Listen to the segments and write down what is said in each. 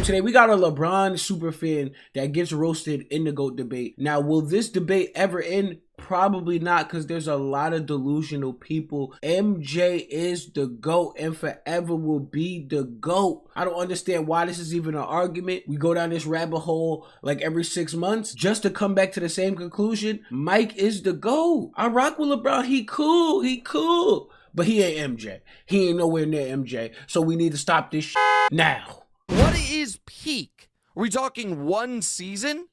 today we got a LeBron superfan that gets roasted in the GOAT debate. Now, will this debate ever end? Probably not, because there's a lot of delusional people. MJ is the GOAT and forever will be the GOAT. I don't understand why this is even an argument. We go down this rabbit hole like every 6 months just to come back to the same conclusion. Mike is the GOAT. I rock with LeBron. He cool. But he ain't MJ. He ain't nowhere near MJ. So we need to stop this now. What is peak? Are we talking one season?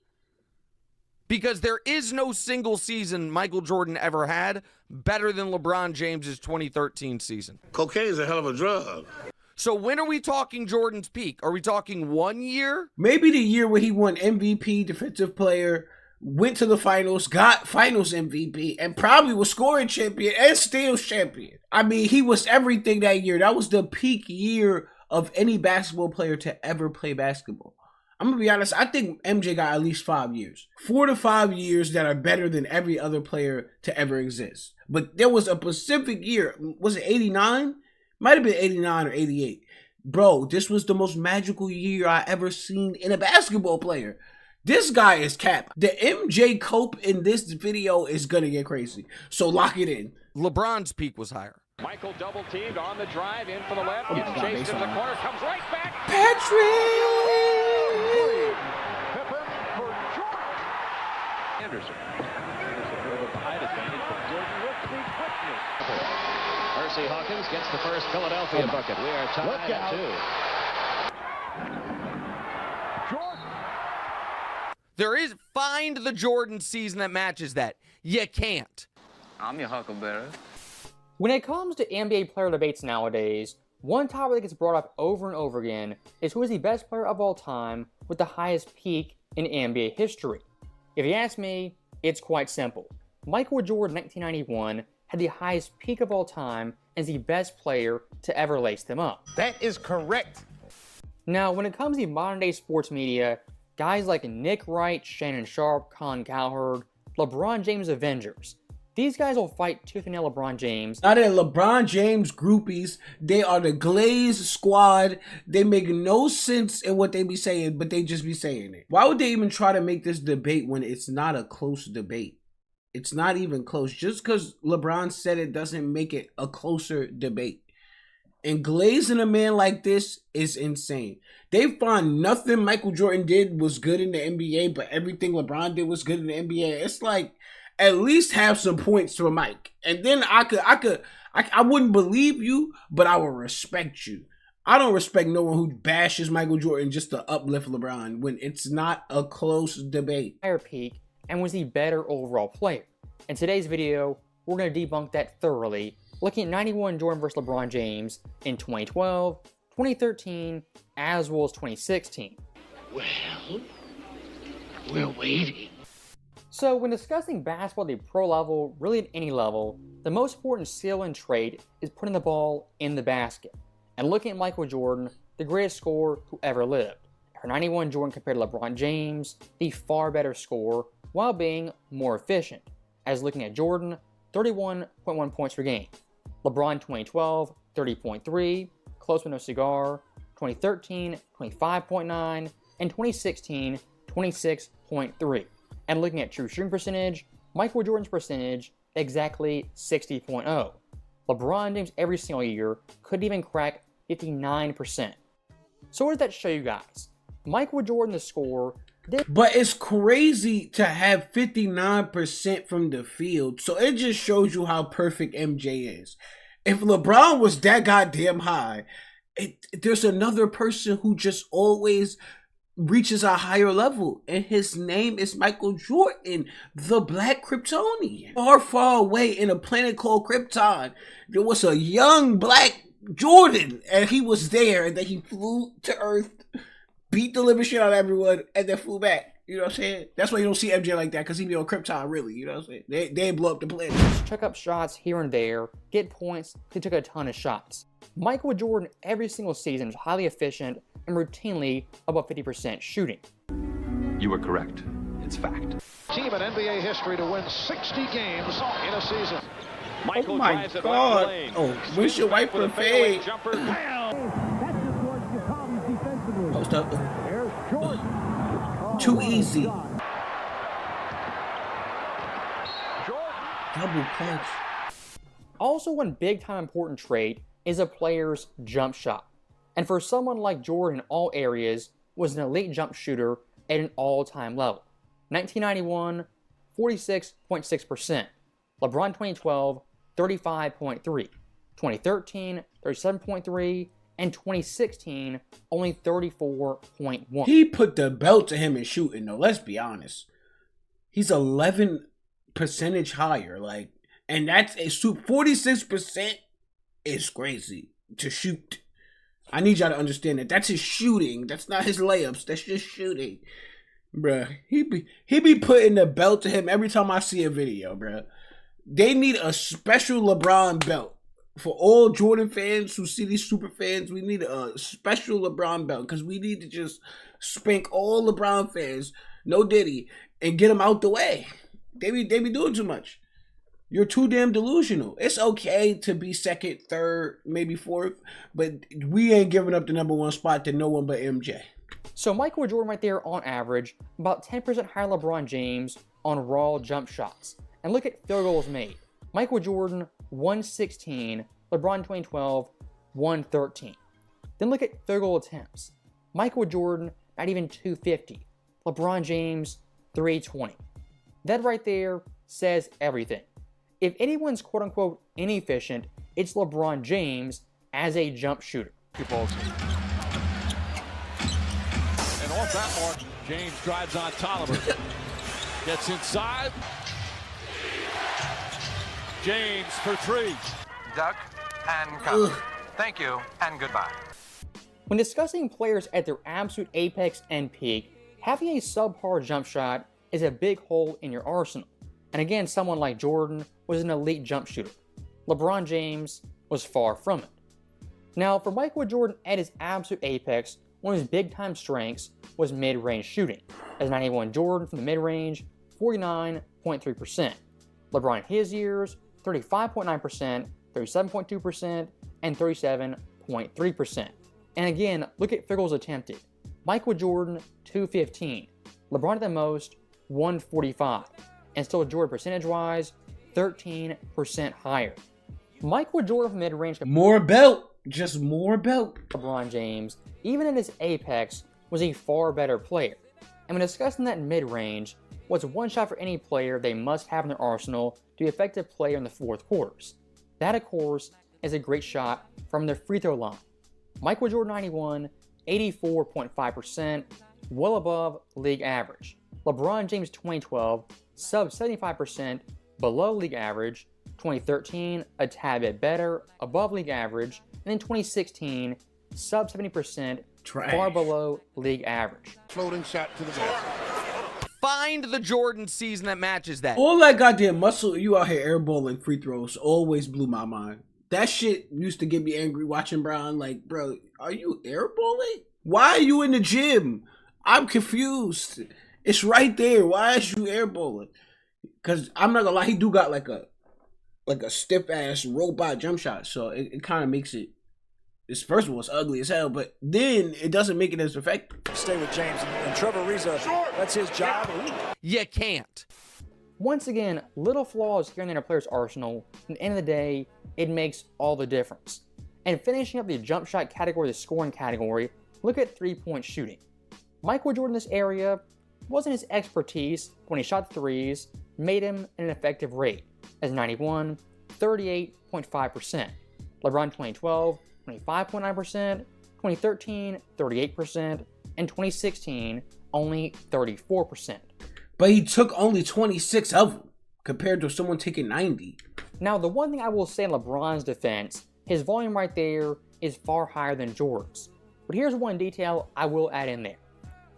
Because there is no single season Michael Jordan ever had better than LeBron James's 2013 season. Cocaine is a hell of a drug. So when are we talking Jordan's peak? Are we talking 1 year? Maybe the year where he won MVP, defensive player, went to the finals, got finals MVP, and probably was scoring champion and steals champion. I mean, he was everything that year. That was the peak year of any basketball player to ever play basketball. I'm going to be honest, I think MJ got at least 5 years. 4 to 5 years that are better than every other player to ever exist. But there was a specific year, was it 89? Might have been 89 or 88. Bro, this was the most magical year I ever seen in a basketball player. This guy is cap. The MJ Cope in this video is going to get crazy. So lock it in. LeBron's peak was higher. Michael double teamed on the drive, in for the left, gets chased in the corner, comes right back. Patrick! Pippen for Jordan. Anderson with a height advantage, but Jordan with the quickness. Percy Hawkins gets the first Philadelphia bucket. We are tied at 2. Jordan. There is, find the Jordan season that matches that. You can't. I'm your huckleberry. When it comes to NBA player debates nowadays, one topic that gets brought up over and over again is who is the best player of all time with the highest peak in NBA history. If you ask me, it's quite simple. Michael Jordan, 1991, had the highest peak of all time and is the best player to ever lace them up. That is correct. Now, when it comes to modern day sports media, guys like Nick Wright, Shannon Sharpe, Colin Cowherd, LeBron James Avengers, these guys will fight tooth and nail LeBron James. Now they're LeBron James groupies. They are the Glaze squad. They make no sense in what they be saying, but they just be saying it. Why would they even try to make this debate when it's not a close debate? It's not even close. Just because LeBron said it doesn't make it a closer debate. And glazing a man like this is insane. They find nothing Michael Jordan did was good in the NBA, but everything LeBron did was good in the NBA. It's like, at least have some points for Mike. And then I wouldn't believe you, but I will respect you. I don't respect no one who bashes Michael Jordan just to uplift LeBron when it's not a close debate. Higher peak and was the better overall player. In today's video, we're going to debunk that thoroughly, looking at 91 Jordan versus LeBron James in 2012, 2013, as well as 2016. Well, we're waiting. So when discussing basketball at the pro level, really at any level, the most important skill and trait is putting the ball in the basket. And looking at Michael Jordan, the greatest scorer who ever lived. For 91 Jordan compared to LeBron James, the far better scorer while being more efficient. As looking at Jordan, 31.1 points per game. LeBron 2012, 30.3, close with no cigar. 2013, 25.9, and 2016, 26.3. And looking at true shooting percentage, Michael Jordan's percentage, exactly 60.0. LeBron James every single year couldn't even crack 59%. So what does that show you guys? Michael Jordan, the scorer, but it's crazy to have 59% from the field. So it just shows you how perfect MJ is. If LeBron was that goddamn high, there's another person who just always reaches a higher level, and his name is Michael Jordan, the Black Kryptonian. Far, far away in a planet called Krypton, there was a young Black Jordan, and he was there, and then he flew to Earth, beat the living shit out of everyone, and then flew back. You know what I'm saying? That's why you don't see MJ like that, because he be on Krypton, really. You know what I'm saying? They blow up the planet. Chuck up shots here and there, get points, he took a ton of shots. Michael Jordan every single season was highly efficient and routinely above 50% shooting. You were correct. It's fact. Team in NBA history to win 60 games in a season. Michael Oh my drives it God. left lane. Oh, windshield wiper with a fadeaway fade. jumper. Oh Post up. There's Jordan. Too easy. Jordan. Double clutch. Also, one big-time important trait is a player's jump shot. And for someone like Jordan in all areas, was an elite jump shooter at an all-time level. 1991, 46.6%. LeBron 2012, 35.3. 2013, 37.3. And 2016, only 34.1. He put the belt to him in shooting, though. Let's be honest. He's 11 percentage higher, like, and that's a 46% is crazy to shoot. I need y'all to understand that that's his shooting. That's not his layups. That's just shooting, bruh. He be putting the belt to him every time I see a video, bruh. They need a special LeBron belt for all Jordan fans who see these super fans. We need a special LeBron belt because we need to just spank all LeBron fans, no Diddy, and get them out the way. They be doing too much. You're too damn delusional. It's okay to be second, third, maybe fourth, but we ain't giving up the number one spot to no one but MJ. So Michael Jordan right there on average, about 10% higher than LeBron James on raw jump shots. And look at field goals made. Michael Jordan, 116. LeBron 2012, 113. Then look at field goal attempts. Michael Jordan, not even 250. LeBron James, 320. That right there says everything. If anyone's quote-unquote inefficient, it's LeBron James as a jump shooter. And off that mark, James drives on Tolliver. Gets inside. James for three. Duck and cover. Thank you and goodbye. When discussing players at their absolute apex and peak, having a subpar jump shot is a big hole in your arsenal. And again, someone like Jordan was an elite jump shooter. LeBron James was far from it. Now, for Michael Jordan at his absolute apex, one of his big-time strengths was mid-range shooting. As 91 Jordan from the mid-range, 49.3%. LeBron in his years, 35.9%, 37.2%, and 37.3%. And again, look at field goals attempted. Michael Jordan, 215. LeBron at the most, 145. And still Jordan percentage-wise, 13% higher. Michael Jordan from mid-range, More belt. Just more belt. LeBron James, even in his apex, was a far better player. And when discussing that mid-range, what's one shot for any player they must have in their arsenal to be an effective player in the fourth quarters? That, of course, is a great shot from the free throw line. Michael Jordan 91, 84.5%, well above league average. LeBron James 2012, sub 75%, below league average. 2013, a tad bit better, above league average. And then 2016, sub 70%, Trash. far below league average. Floating shot to the basket. Find the Jordan season that matches that. All that goddamn muscle you out here airballing free throws always blew my mind. That shit used to get me angry watching Brown. Like, bro, are you airballing? Why are you in the gym? I'm confused. It's right there. Why is you airballing? Because I'm not gonna lie, he do got like a stiff ass robot jump shot. So it kind of makes it. This first one was ugly as hell, but then it doesn't make it as effective. Stay with James and Trevor Ariza. That's his job. You can't. Once again, little flaws here and there in a player's arsenal. At the end of the day, it makes all the difference. And finishing up the jump shot category, the scoring category, look at three-point shooting. Michael Jordan in this area wasn't his expertise when he shot threes, made him an effective rate, as 91, 38.5%. LeBron 2012, 25.9%, 2013, 38%, and 2016, only 34%. But he took only 26 of them compared to someone taking 90. Now, the one thing I will say in LeBron's defense, his volume right there is far higher than Jordan's. But here's one detail I will add in there.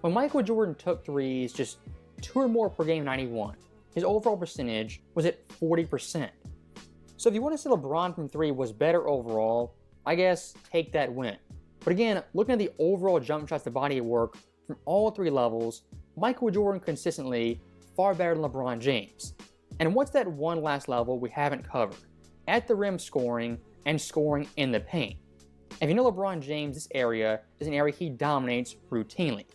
When Michael Jordan took threes just 2 or more per game in 91, his overall percentage was at 40%. So if you want to say LeBron from 3 was better overall, I guess take that win. But again, looking at the overall jump shots, the body of work from all 3 levels, Michael Jordan consistently far better than LeBron James. And what's that one last level we haven't covered? At the rim scoring and scoring in the paint. If you know LeBron James, this area is an area he dominates routinely,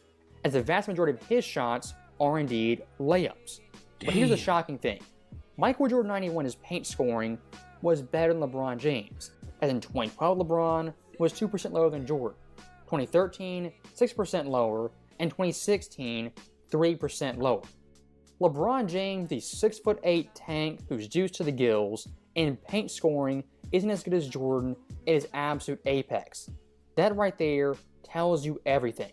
as the vast majority of his shots are indeed layups. But here's the shocking thing. Michael Jordan 91's paint scoring was better than LeBron James, as in 2012 LeBron was 2% lower than Jordan, 2013 6% lower, and 2016 3% lower. LeBron James, the 6'8" tank who's juiced to the gills, in paint scoring isn't as good as Jordan at his absolute apex. That right there tells you everything.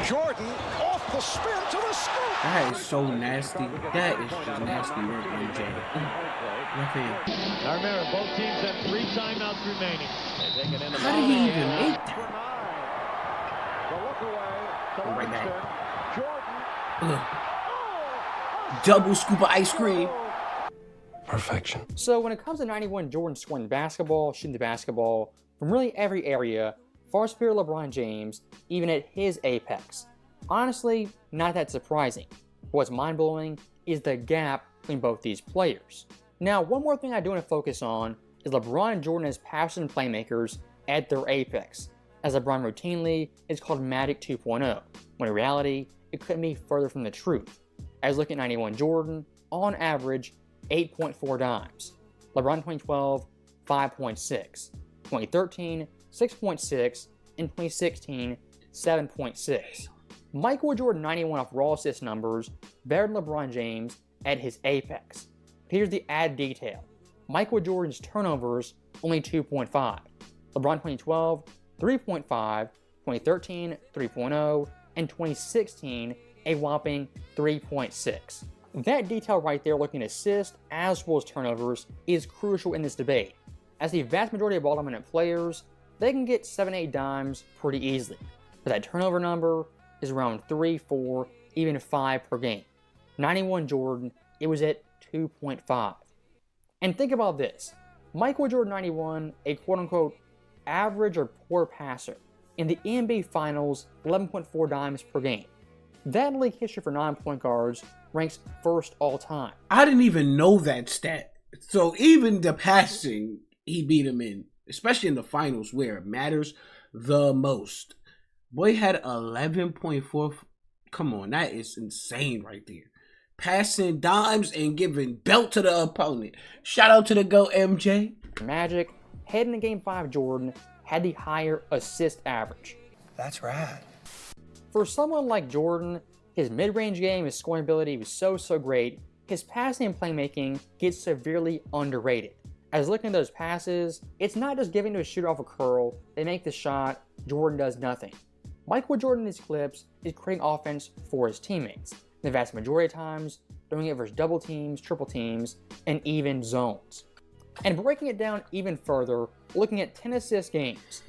Jordan off the spin to the scoop. That is so nasty. That is just nasty work, MJ. Now remember, both teams have 3 timeouts remaining. They take it into How did he even make that? The look away. Go right back. Jordan. Double scoop of ice cream. Perfection. So when it comes to 91 Jordan scoring the basketball, shooting the basketball from really every area, far superior LeBron James, even at his apex. Honestly, not that surprising. What's mind-blowing is the gap between both these players. Now, one more thing I do want to focus on is LeBron and Jordan as passers and playmakers at their apex, as LeBron routinely is called Magic 2.0, when in reality, it couldn't be further from the truth. As looking at 91 Jordan, on average, 8.4 dimes. LeBron 2012, 5.6. 2013, 6.6. And 2016, 7.6. Michael Jordan 91 off raw assist numbers, better than LeBron James at his apex. Here's the added detail. Michael Jordan's turnovers, only 2.5. LeBron 2012, 3.5. 2013, 3.0. And 2016, a whopping 3.6. That detail right there, looking at assists as well as turnovers, is crucial in this debate, as the vast majority of ball-dominant players, they can get 7-8 dimes pretty easily, but that turnover number is around 3, 4, even 5 per game. 91 Jordan, it was at 2.5. And think about this, Michael Jordan 91, a quote-unquote average or poor passer, in the NBA Finals, 11.4 dimes per game. That in league history for non-point guards ranks first all time. I didn't even know that stat. So even the passing, he beat him in, especially in the finals where it matters the most. Boy had 11.4. Come on, that is insane right there. Passing dimes and giving belt to the opponent. Shout out to the GOAT MJ. Magic, heading to Game 5 Jordan, had the higher assist average. That's right. For someone like Jordan, his mid-range game, his scoring ability was so great, his passing and playmaking gets severely underrated. As looking at those passes, it's not just giving to a shooter off a curl, they make the shot, Jordan does nothing. Michael Jordan in these clips is creating offense for his teammates, the vast majority of times doing it versus double teams, triple teams, and even zones. And breaking it down even further, looking at 10 assist games,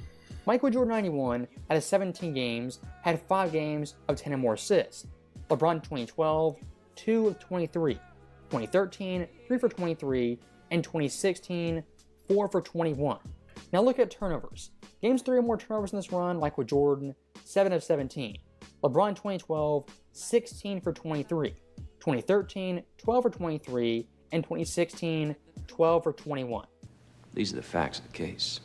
Michael Jordan 91 out of 17 games had 5 games of 10 or more assists. LeBron 2012, 2 of 23. 2013, 3 for 23. And 2016, 4 for 21. Now look at turnovers. Games 3 or more turnovers in this run, Michael Jordan, 7 of 17. LeBron 2012, 16 for 23. 2013, 12 for 23. And 2016, 12 for 21. These are the facts of the case,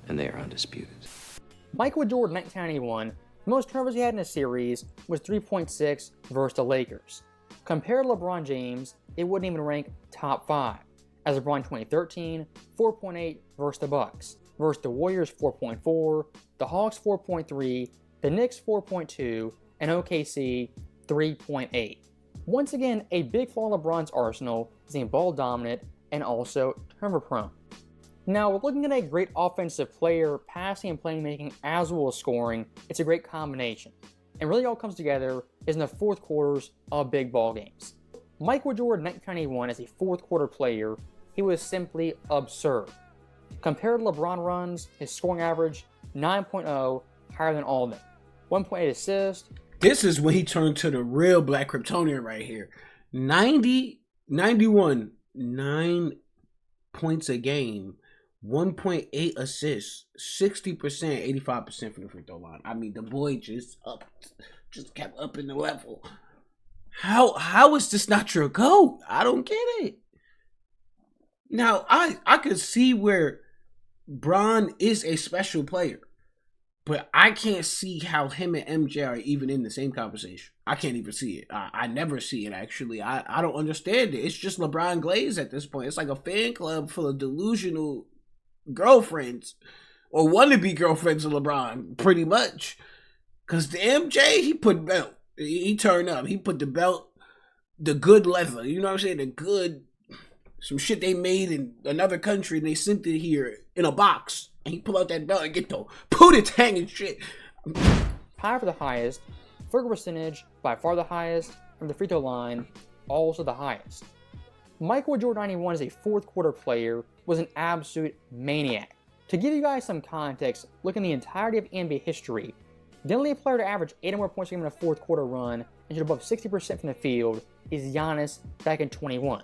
and they are undisputed. Michael Jordan, 1991, the most turnovers he had in a series was 3.6 versus the Lakers. Compared to LeBron James, it wouldn't even rank top 5. As LeBron 2013, 4.8 versus the Bucks, versus the Warriors 4.4, the Hawks 4.3, the Knicks 4.2, and OKC 3.8. Once again, a big flaw in LeBron's arsenal is being ball dominant and also turnover prone. Now, looking at a great offensive player, passing and playmaking as well as scoring, it's a great combination. And really all comes together is in the fourth quarters of big ball games. Michael Jordan, 1991, as a fourth quarter player, he was simply absurd. Compared to LeBron runs, his scoring average, 9.0, higher than all of them. 1.8 assists. This is when he turned to the real Black Kryptonian right here. 91, 9 points a game, 1.8 assists, 60%, 85% from the free throw line. I mean, the boy just kept up in the level. How is this not your GOAT? I don't get it. Now, I could see where Bron is a special player. But I can't see how him and MJ are even in the same conversation. I can't even see it. I never see it, actually. I don't understand it. It's just LeBron Glaze at this point. It's like a fan club full of delusional girlfriends or wannabe girlfriends of LeBron, pretty much. Because the MJ, he put belt. He turned up. He put the belt, the good leather. You know what I'm saying? The good, some shit they made in another country and they sent it here in a box. And he pull out that belt and get the Pootie-Tang and shit. Tie for the highest, field goal percentage by far the highest, from the free throw line also the highest. Michael Jordan 91 as a fourth quarter player was an absolute maniac. To give you guys some context, looking the entirety of NBA history, the only player to average 8 or more points a game in a fourth quarter run and shoot above 60% from the field is Giannis back in 21.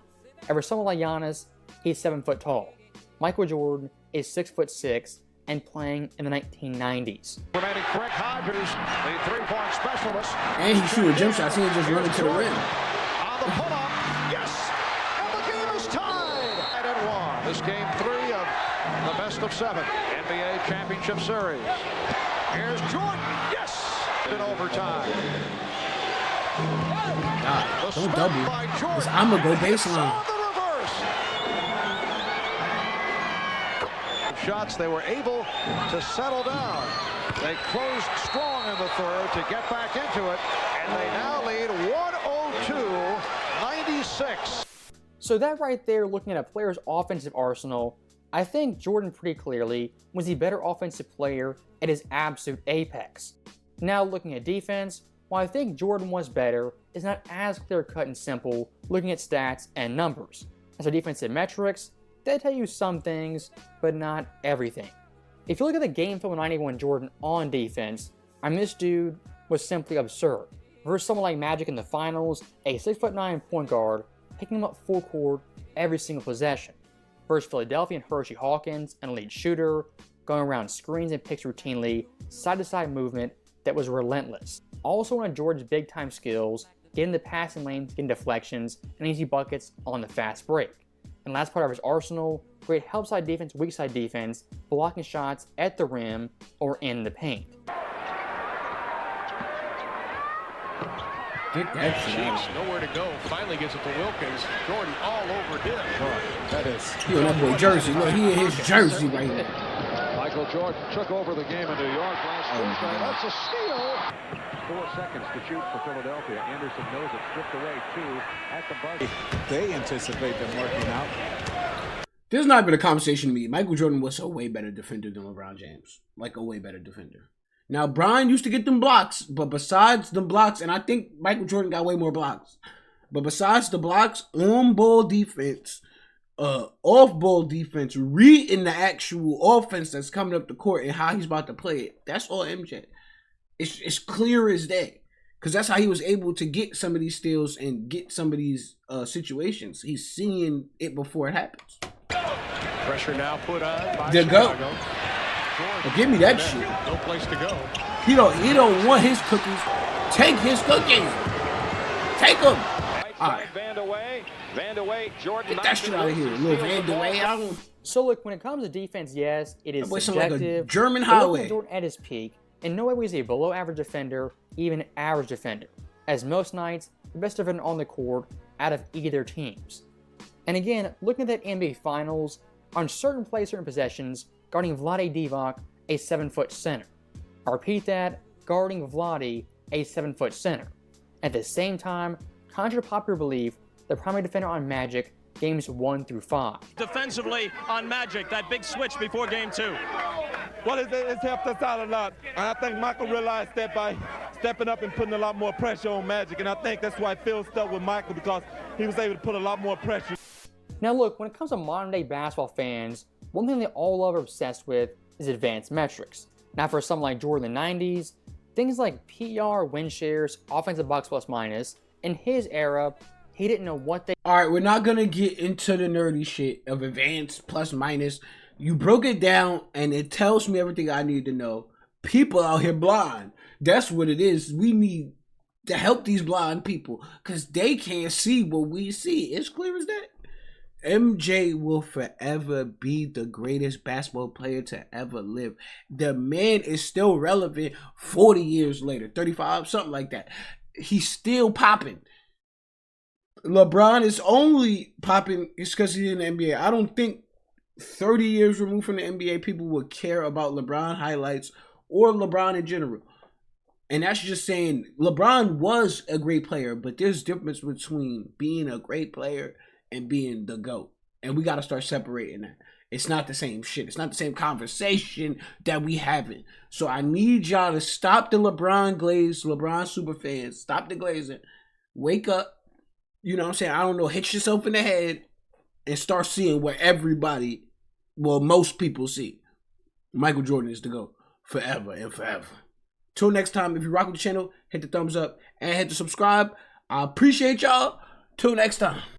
And for someone like Giannis, he's 7 foot tall. Michael Jordan is 6'6" and playing in the 1990s. Remaining Craig Hodges, the three-point specialist. And he shoot a jump shot. He ain't just running to the rim. On the pull-up, yes! And the game is tied at 1. This game 3 of the best of 7 NBA Championship Series. Here's Jordan, yes! In overtime. God, don't double. I'm going to go baseline. Shots, they were able to settle down. They closed strong in the third to get back into it, and they now lead 102-96. So that right there, looking at a player's offensive arsenal, I think Jordan pretty clearly was the better offensive player at his absolute apex. Now looking at defense, while I think Jordan was better, it's not as clear-cut and simple looking at stats and numbers. As for defensive metrics, they tell you some things, but not everything. If you look at the game film of 91 Jordan on defense, this dude was simply absurd. Versus someone like Magic in the finals, a 6'9" point guard, picking him up full court every single possession. Versus Philadelphia and Hershey Hawkins, an elite shooter, going around screens and picks routinely, side-to-side movement that was relentless. Also one of Jordan's big-time skills, getting the passing lanes, getting deflections, and easy buckets on the fast break. And last part of his arsenal, great help side defense, weak side defense, blocking shots at the rim or in the paint. Get that shit out. Nowhere to go. Finally gets it to Wilkins. Jordan all over him. That is. He on that boy jersey. Look, he in his jersey right here. Michael Jordan took over the game in New York last Tuesday. That's a steal. 4 seconds to shoot for Philadelphia. Anderson knows it. Stripped away 2 at the buzzer. They anticipate them working out. There's not been a conversation to me. Michael Jordan was a way better defender than LeBron James. Like a way better defender. Now, Brian used to get them blocks, but besides them blocks, and I think Michael Jordan got way more blocks. But besides the blocks, on-ball defense, off-ball defense, reading the actual offense that's coming up the court and how he's about to play it, that's all MJ. It's clear as day. Because that's how he was able to get some of these steals and get some of these situations. He's seeing it before it happens. Pressure now put on by There go. Chicago. Well, give me that shit. No place to go. He don't want his cookies. Take his cookies. Take them. All right. Van de Way, Jordan. Get that shit out of here. Little Van de Way. I don't... So look, when it comes to defense, yes, it is That boy sound like a subjective. German But looking highway. at Jordan at his peak, in no way was he a below average defender, even average defender. As most nights, the best defender on the court out of either teams. And again, looking at that NBA Finals, on certain plays, certain possessions, guarding Vlade Divac, a 7-foot center. I repeat that, guarding Vlade, a 7-foot center. At the same time, contrary to popular belief, the primary defender on Magic, games 1 through 5. Defensively on Magic, that big switch before game 2. Well, it's helped us out a lot. And I think Michael realized that by stepping up and putting a lot more pressure on Magic. And I think that's why Phil stuck with Michael, because he was able to put a lot more pressure. Now look, when it comes to modern day basketball fans, one thing they all love or obsessed with is advanced metrics. Now for someone like Jordan in the 90s, things like PR, win shares, offensive box plus minus, in his era, he didn't know what they... Alright, we're not gonna get into the nerdy shit of advanced plus minus. You broke it down and it tells me everything I need to know. People out here blind. That's what it is. We need to help these blind people because they can't see what we see. It's clear as that. MJ will forever be the greatest basketball player to ever live. The man is still relevant 40 years later, 35, something like that. He's still popping. LeBron is only popping because he's in the NBA. I don't think 30 years removed from the NBA, people would care about LeBron highlights or LeBron in general. And that's just saying LeBron was a great player, but there's difference between being a great player and being the GOAT. And we got to start separating that. It's not the same shit. It's not the same conversation that we having. So I need y'all to stop the LeBron glaze, LeBron super fans. Stop the glazing. Wake up. You know what I'm saying? I don't know. Hit yourself in the head and start seeing what everybody, well, most people see. Michael Jordan is the GOAT forever and forever. Till next time, if you rock with the channel, hit the thumbs up and hit the subscribe. I appreciate y'all. Till next time.